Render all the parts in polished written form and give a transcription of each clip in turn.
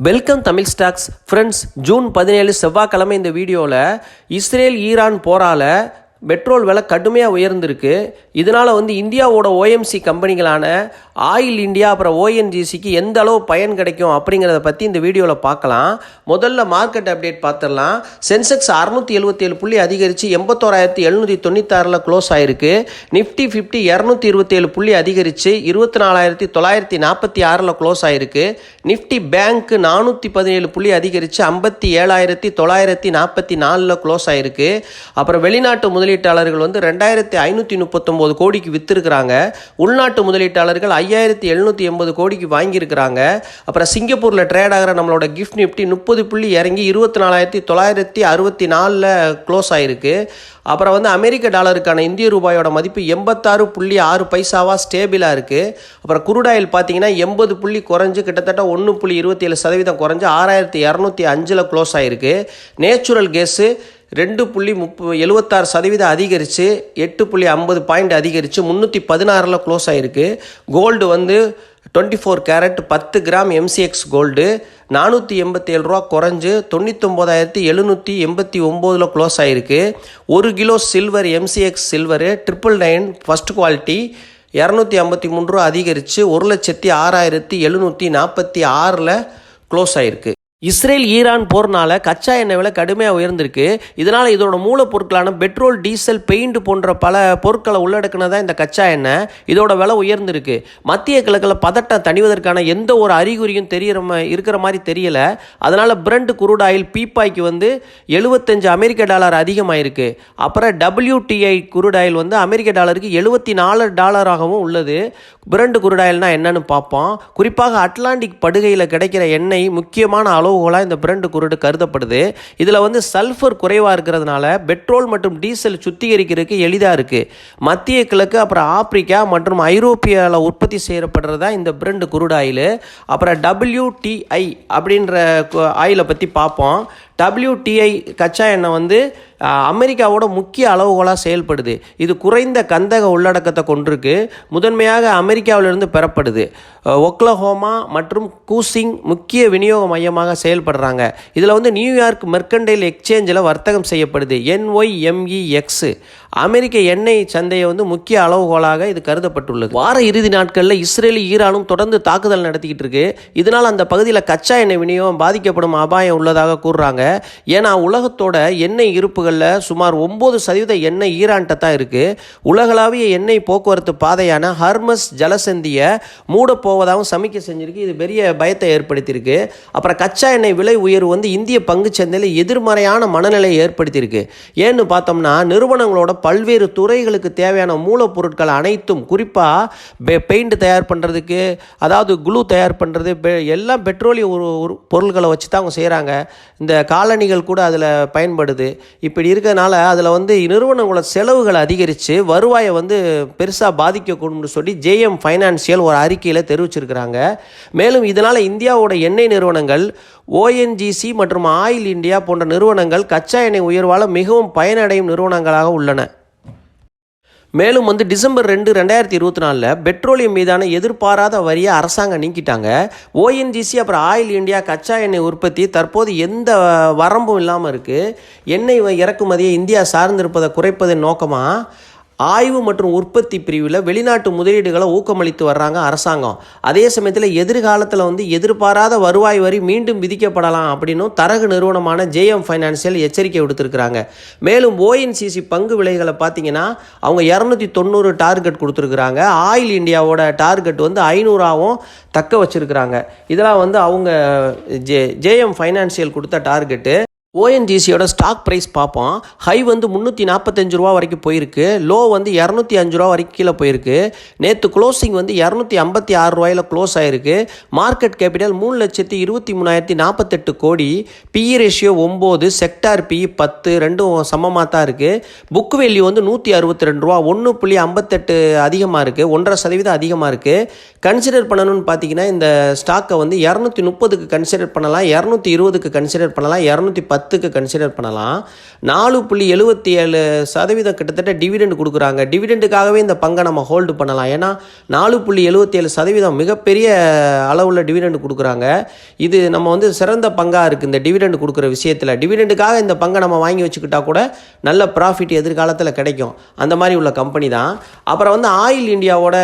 Welcome Tamil stocks friends. June 17 செவ்வாய்க்கிழமை இந்த வீடியோவில் இஸ்ரேல் ஈரான் போரால் பெட்ரோல் விலை கடுமையாக உயர்ந்திருக்கு. இதனால் இந்தியாவோட ஓஎம்சி கம்பெனிகளான ஆயில் இந்தியா அப்புறம் ஓஎன்ஜிசிக்கு எந்த அளவு பயன் கிடைக்கும் அப்படிங்கிறத பற்றி இந்த வீடியோவில் பார்க்கலாம். முதல்ல மார்க்கெட் அப்டேட் பார்த்துடலாம். சென்செக்ஸ் 677 புள்ளி அதிகரித்து 81,796 க்ளோஸ் ஆயிருக்கு. நிஃப்டி 50 227 புள்ளி அதிகரித்து 24,946 க்ளோஸ் ஆயிருக்கு. நிஃப்டி பேங்க் 417 புள்ளி அதிகரித்து 57,944 க்ளோஸ் ஆயிருக்கு. அப்புறம் வெளிநாட்டு முதலீட்டாளர்கள் 2,539 கோடிக்கு விற்றுருக்கிறாங்க. உள்நாட்டு முதலீட்டாளர்கள் 5,780 கோடிக்கு வாங்கியிருக்கிறாங்க. அப்புறம் சிங்கப்பூரில் ட்ரேட் ஆகிற நம்மளோட கிஃப்ட் நிஃப்டி 30 புள்ளி இறங்கி 24,964 க்ளோஸ் ஆயிருக்கு. அப்புறம் அமெரிக்க டாலருக்கான இந்திய ரூபாயோட மதிப்பு 86.6 பைசாவாக ஸ்டேபிளாக இருக்குது. அப்புறம் குருடாயில் பார்த்தீங்கன்னா 80 புள்ளி குறைஞ்சு கிட்டத்தட்ட 1.27% குறைஞ்சு 6,205 க்ளோஸ் ஆகிருக்கு. நேச்சுரல் கேஸு 2.76% அதிகரித்து 8.50 பாயிண்ட் அதிகரித்து 316 க்ளோஸ் ஆகிருக்கு. Gold 24 carat 10 gram MCX gold 487 ரூபா குறைஞ்சு 99,789 க்ளோஸ் ஆகிருக்கு. 1 kilo silver MCX silver 999 first quality 253 ரூபா அதிகரித்து 1,06,746 க்ளோஸ் ஆகிருக்கு. இஸ்ரேல் ஈரான் போர்னால கச்சா எண்ணெய் விலை கடுமையாக உயர்ந்திருக்கு. இதனால் இதோட மூலப்பொருட்களான பெட்ரோல், டீசல், பெயிண்ட் போன்ற பல பொருட்களை உள்ளடக்குனதான் இந்த கச்சா எண்ணெய். இதோட விலை உயர்ந்திருக்கு. மத்திய கிழக்கில் பதட்டம் தணிவதற்கான எந்த ஒரு அறிகுறியும் இருக்கிற மாதிரி தெரியல. அதனால் பிரண்ட் குரூட் ஆயில் பீப்பாய்க்கு $75 அமெரிக்க டாலர் அதிகமாயிருக்கு. அப்புறம் WTI குரூட் ஆயில் அமெரிக்க டாலருக்கு $74 உள்ளது. பிரண்ட் குரூட் ஆயில்னா என்னன்னு பார்ப்போம். குறிப்பாக அட்லாண்டிக் படுகையில் கிடைக்கிற எண்ணெய் முக்கியமான அளவுகோலாக இந்த பிரண்ட் குரூட் கருதப்படுது. இதில் சல்ஃபர் குறைவாக இருக்கிறதுனால பெட்ரோல் மற்றும் டீசல் சுத்திகரிக்கிறதுக்கு எளிதாக இருக்குது. மத்திய கிழக்கு அப்புறம் ஆப்பிரிக்கா மற்றும் ஐரோப்பியாவில் உற்பத்தி செய்யப்படுறது தான் இந்த பிரண்ட் குரூட் ஆயில். அப்புறம் WTI அப்படின்ற ஆயிலை பற்றி பார்ப்போம். WTI கச்சா எண்ணெய் அமெரிக்காவோட முக்கிய அளவுகோலாக செயல்படுது. இது குறைந்த கந்தக உள்ளடக்கத்தை கொண்டிருக்கு. முதன்மையாக அமெரிக்காவிலிருந்து பெறப்படுது. ஒக்லஹோமா மற்றும் கூசிங் முக்கிய விநியோக மையமாக செயல்படுறாங்க. இதில் நியூயார்க் மெர்கண்டைல் எக்ஸ்சேஞ்சில் வர்த்தகம் செய்யப்படுது. NYMEX அமெரிக்க எண்ணெய் சந்தையை முக்கிய அளவுகோலாக இது கருதப்பட்டுள்ளது. வார இறுதி நாட்களில் இஸ்ரேலும் ஈரானும் தொடர்ந்து தாக்குதல் நடத்திக்கிட்டு இருக்கு. இதனால் அந்த பகுதியில் கச்சா எண்ணெய் விநியோகம் பாதிக்கப்படும் அபாயம் உள்ளதாக கூறுறாங்க. ஏன்னா உலகத்தோட எண்ணெய் இருப்புகளில் சுமார் 9% எண்ணெய் ஈரான்கிட்ட தான் இருக்குது. உலகளாவிய எண்ணெய் போக்குவரத்து பாதையான ஹர்மஸ் ஜலசந்தியை மூடப்போவதாகவும் சமிக்கை செஞ்சிருக்கு. இது பெரிய பயத்தை ஏற்படுத்தியிருக்கு. அப்புறம் கச்சா எண்ணெய் விலை உயர்வு இந்திய பங்கு சந்தையில் எதிர்மறையான மனநிலையை ஏற்படுத்தியிருக்கு. ஏன்னு பார்த்தோம்னா நிறுவனங்களோட பல்வேறு துறைகளுக்கு தேவையான மூலப்பொருட்கள் அனைத்தும், குறிப்பாக பெயிண்ட் தயார் பண்ணுறதுக்கு, அதாவது குளூ தயார் பண்ணுறது, எல்லாம் பெட்ரோலிய பொருட்களை வச்சு தான் அவங்க செய்கிறாங்க. இந்த காலணிகள் கூட அதில் பயன்படுது. இப்படி இருக்கிறதுனால அதில் நிறுவனங்களோட செலவுகளை அதிகரித்து வருவாயை பெருசாக பாதிக்கக்கூடும்னு சொல்லி JM ஃபைனான்சியல் ஒரு அறிக்கையில் தெரிவிச்சிருக்கிறாங்க. மேலும் இதனால் இந்தியாவோட எண்ணெய் நிறுவனங்கள் ONGC மற்றும் ஆயில் இந்தியா போன்ற நிறுவனங்கள் கச்சா எண்ணெய் உயர்வால் மிகவும் பயனடையும் நிறுவனங்களாக உள்ளன. மேலும் டிசம்பர் 2, 2024 பெட்ரோலியம் மீதான எதிர்பாராத வரியை அரசாங்கம் நீக்கிட்டாங்க. ONGC அப்புறம் ஆயில் இந்தியா கச்சா எண்ணெய் உற்பத்தி தற்போது எந்த வரம்பும் இல்லாமல் இருக்குது. எண்ணெய் இறக்குமதியை இந்தியா சார்ந்திருப்பதை குறைப்பதன் நோக்கமாக ஆய்வு மற்றும் உற்பத்தி பிரிவில் வெளிநாட்டு முதலீடுகளை ஊக்கமளித்து வர்றாங்க அரசாங்கம். அதே சமயத்தில் எதிர்காலத்தில் எதிர்பாராத வருவாய் வரி மீண்டும் விதிக்கப்படலாம் அப்படின்னும் தரகு நிறுவனமான JM ஃபைனான்சியல் எச்சரிக்கை விடுத்திருக்கிறாங்க. மேலும் ONGC பங்கு விலைகளை பார்த்தீங்கன்னா அவங்க 290 டார்கெட் கொடுத்துருக்குறாங்க. ஆயில் இந்தியாவோட டார்கெட் 500ஆகவும் தக்க வச்சிருக்கிறாங்க. இதெல்லாம் அவங்க JM ஃபைனான்சியல் கொடுத்த டார்கெட்டு. ONGCயோட ஸ்டாக் ப்ரைஸ் பார்ப்போம். ஹை 345 ரூபா வரைக்கும் போயிருக்கு. லோ 205 ரூபா வரைக்கும் கீழே போயிருக்கு. நேற்று க்ளோசிங் 256 ரூபாயில் க்ளோஸ் ஆகிருக்கு. மார்க்கெட் கேபிட்டல் 3,23,048 கோடி. PE ரேஷியோ 9, செக்டார் PE 10, ரெண்டும் சமமாக தான் இருக்குது. புக் வேல்யூ 162 ரூபா, 1.58 அதிகமாக இருக்குது, 1.5% அதிகமாக இருக்குது. கன்சிடர் பண்ணணும்னு பார்த்தீங்கன்னா இந்த ஸ்டாக்கை 230க்கு கன்சிடர் பண்ணலாம், 220க்கு கன்சிடர் பண்ணலாம், 210 10க்கு கன்சிடர் பண்ணலாம். 4.77% கிட்டத்தட்ட டிவிடெண்ட் கொடுக்குறாங்க. டிவிடெண்டுக்காகவே இந்த பங்கை நம்ம ஹோல்டு பண்ணலாம். ஏன்னா 4.77% மிகப்பெரிய அளவில் டிவிடெண்ட் கொடுக்குறாங்க. இது நம்ம வந்து சிறந்த பங்காக இருக்குது இந்த டிவிடெண்ட் கொடுக்குற விஷயத்தில். டிவிடெண்டுக்காக இந்த பங்கை நம்ம வாங்கி வச்சுக்கிட்டா கூட நல்ல ப்ராஃபிட் எதிர்காலத்தில் கிடைக்கும். அந்த மாதிரி உள்ள கம்பெனி தான். அப்புறம் வந்து ஆயில் இந்தியாவோட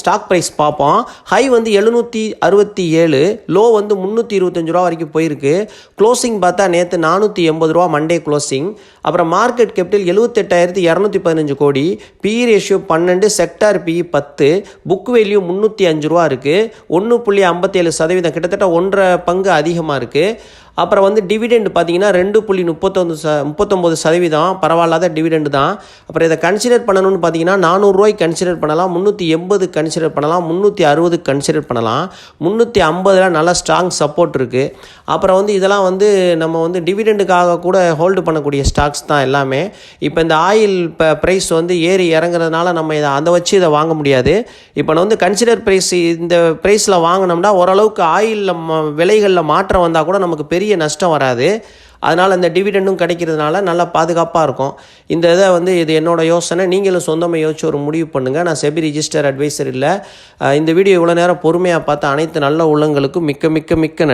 ஸ்டாக் ப்ரைஸ் பார்ப்போம். ஹை வந்து 767, லோ வந்து 325 ரூபா வரைக்கும் போயிருக்கு. க்ளோசிங் பார்த்தா நேற்று 480 ரூபா மண்டே க்ளோசிங். அப்புறம் மார்க்கெட் கேபிட்டல் 78,215 கோடி, BE ratio 12, sector BE 10, book value 305 ரூபா இருக்குது. 1.57%, கிட்டத்தட்ட 1.5 பங்கு அதிகமாக இருக்குது. அப்புறம் வந்து டிவிடெண்ட் பார்த்தீங்கன்னா 2.39%, பரவாயில்லாத டிவிடெண்ட் தான். அப்புறம் இதை கன்சிடர் பண்ணணும்னு பார்த்தீங்கன்னா 400 ரூபாய்க்கு கன்சிடர் பண்ணலாம், 380 கன்சிடர் பண்ணலாம், 360 கன்சிடர் பண்ணலாம். 350 நல்ல ஸ்ட்ராங் சப்போர்ட் இருக்குது. அப்புறம் வந்து இதெல்லாம் வந்து நம்ம வந்து டிவிடெண்டுக்காக கூட ஹோல்டு பண்ணக்கூடிய ஸ்டாக்ஸ் தான் எல்லாமே. இப்போ இந்த ஆயில் ப்ரைஸ் வந்து ஏறி இறங்குறதுனால நம்ம இதை அதை வச்சு இதை வாங்க முடியாது. இப்போ வந்து கன்சிடர் ப்ரைஸ் இந்த ப்ரைஸில் வாங்கினோம்னா ஓரளவுக்கு ஆயில் விலைகளில் மாற்றம் வந்தால் கூட நமக்கு பெரிய நஷ்டம் வராது. அதனால் இந்த டிவிடெண்டும் கிடைக்கிறதுனால நல்லா பாதுகாப்பாக இருக்கும். இந்த இதை வந்து இது என்னோட யோசனை. நீங்களும் சொந்தமாக யோசிச்சு ஒரு முடிவு பண்ணுங்கள். நான் செபி ரிஜிஸ்டர் அட்வைசர் இல்லை. இந்த வீடியோ இவ்வளோ நேரம் பொறுமையாக பார்த்த அனைத்து நல்ல உள்ளங்களுக்கும் மிக்க மிக்க மிக்க நன்றி.